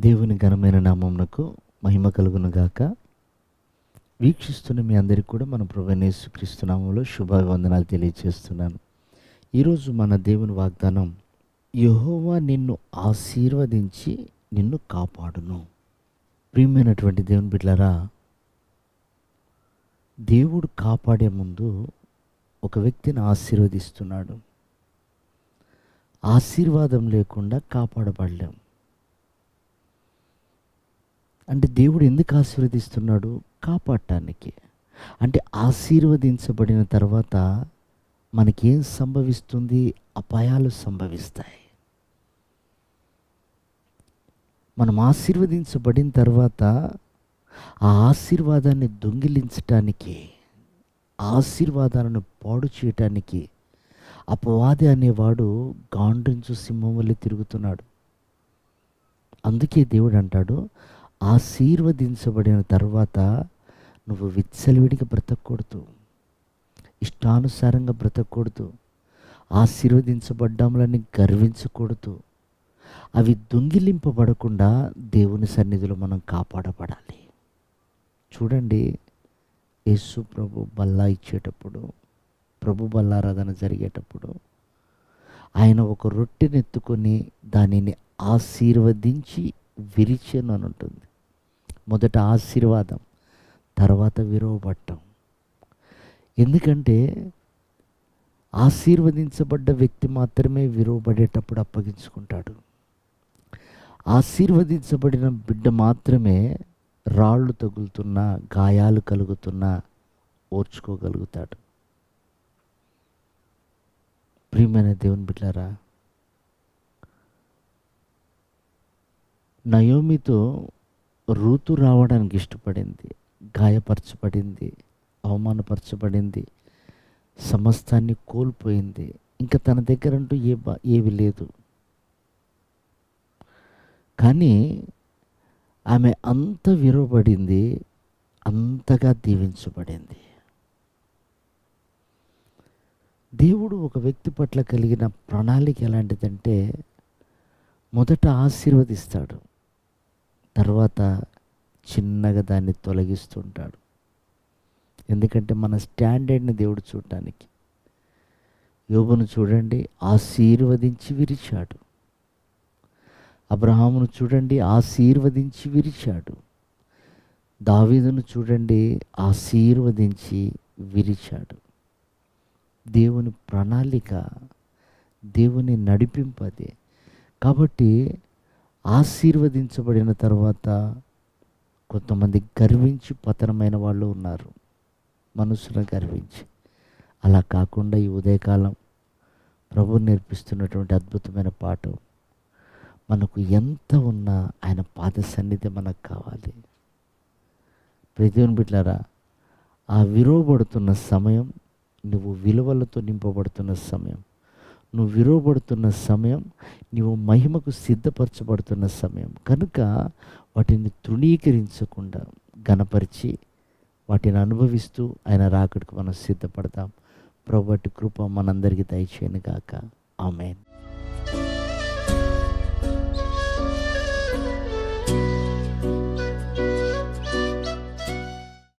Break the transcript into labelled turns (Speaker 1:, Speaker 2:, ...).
Speaker 1: దేవుని ఘనమైన నామమునకు మహిమ కలుగును గాక. వీక్షిస్తున్న మీ అందరికీ కూడా మన ప్రభువైన యేసుక్రీస్తు నామములో శుభాభివందనాలు తెలియజేస్తున్నాను. ఈరోజు మన దేవుని వాగ్దానం, యెహోవా నిన్ను ఆశీర్వదించి నిన్ను కాపాడును. ప్రియమైనటువంటి దేవుని బిడ్డలారా, దేవుడు కాపాడే ముందు ఒక వ్యక్తిని ఆశీర్వదిస్తున్నాడు. ఆశీర్వాదం లేకుండా కాపాడబడలేం. అంటే దేవుడు ఎందుకు ఆశీర్వదిస్తున్నాడు? కాపాడటానికి. అంటే ఆశీర్వదించబడిన తర్వాత మనకేం సంభవిస్తుంది? అపాయాలు సంభవిస్తాయి. మనం ఆశీర్వదించబడిన తర్వాత ఆ ఆశీర్వాదాన్ని దొంగిలించటానికి, ఆశీర్వాదాలను పాడు చేయటానికి అపవాది అనేవాడు గాండ్రించు సింహం వలె తిరుగుతున్నాడు. అందుకే దేవుడు అంటాడు, ఆశీర్వదించబడిన తర్వాత నువ్వు విచ్చలవిడిగా బ్రతకూడదు, ఇష్టానుసారంగా బ్రతకూడదు, ఆశీర్వదించబడ్డాములని గర్వించకూడదు. అవి దొంగిలింపబడకుండా దేవుని సన్నిధిలో మనం కాపాడబడాలి. చూడండి, యేసు ప్రభు బల్ల ఇచ్చేటప్పుడు, ప్రభు బల్లారాధన జరిగేటప్పుడు ఆయన ఒక రొట్టెని ఎత్తుకొని దానిని ఆశీర్వదించి విరిచెను అని ఉంటుంది. మొదట ఆశీర్వాదం, తర్వాత విరవబట్టం. ఎందుకంటే ఆశీర్వదించబడ్డ వ్యక్తి మాత్రమే విరవబడేటప్పుడు అప్పగించుకుంటాడు. ఆశీర్వదించబడిన బిడ్డ మాత్రమే రాళ్ళు తగులుతున్నా, గాయాలు కలుగుతున్నా ఓర్చుకోగలుగుతాడు. ప్రియమైన దేవుని బిడ్డలారా, నయోమితో రూతు రావడానికి ఇష్టపడింది, గాయపరచబడింది, అవమానపరచబడింది, సమస్తాన్ని కోల్పోయింది. ఇంకా తన దగ్గర అంటూ ఏవి లేదు. కానీ ఆమె అంత విరవబడింది, అంతగా దీవించబడింది. దేవుడు ఒక వ్యక్తి పట్ల కలిగిన ప్రణాళిక ఎలాంటిదంటే, మొదట ఆశీర్వదిస్తాడు, తర్వాత చిన్నగా దాన్ని తొలగిస్తుంటాడు. ఎందుకంటే మన స్టాండర్డ్ని దేవుడు చూడటానికి. యోబును చూడండి, ఆశీర్వదించి విరిచాడు. అబ్రహామును చూడండి, ఆశీర్వదించి విరిచాడు. దావీదును చూడండి, ఆశీర్వదించి విరిచాడు. దేవుని ప్రణాళిక, దేవుని నడిపింపదే. కాబట్టి ఆశీర్వదించబడిన తర్వాత కొంతమంది గర్వించి పతనమైన వాళ్ళు ఉన్నారు, మనసును గర్వించి. అలా కాకుండా ఈ ఉదయకాలం ప్రభు నేర్పిస్తున్నటువంటి అద్భుతమైన పాఠం, మనకు ఎంత ఉన్నా ఆయన పాద సన్నిధి మనకు కావాలి. ప్రతిని బిడ్డలారా, ఆ విలువబడుతున్న సమయం, నువ్వు విలువలతో నింపబడుతున్న సమయం, నువ్వు విలువబడుతున్న సమయం, నీవు మహిమకు సిద్ధపరచబడుతున్న సమయం. కనుక వాటిని తృణీకరించకుండా ఘనపరిచి వాటిని అనుభవిస్తూ ఆయన రాకడకు మనం సిద్ధపడతాం. ప్రభువు కృప మనందరికీ దయచేయను గాక. ఆమేన్.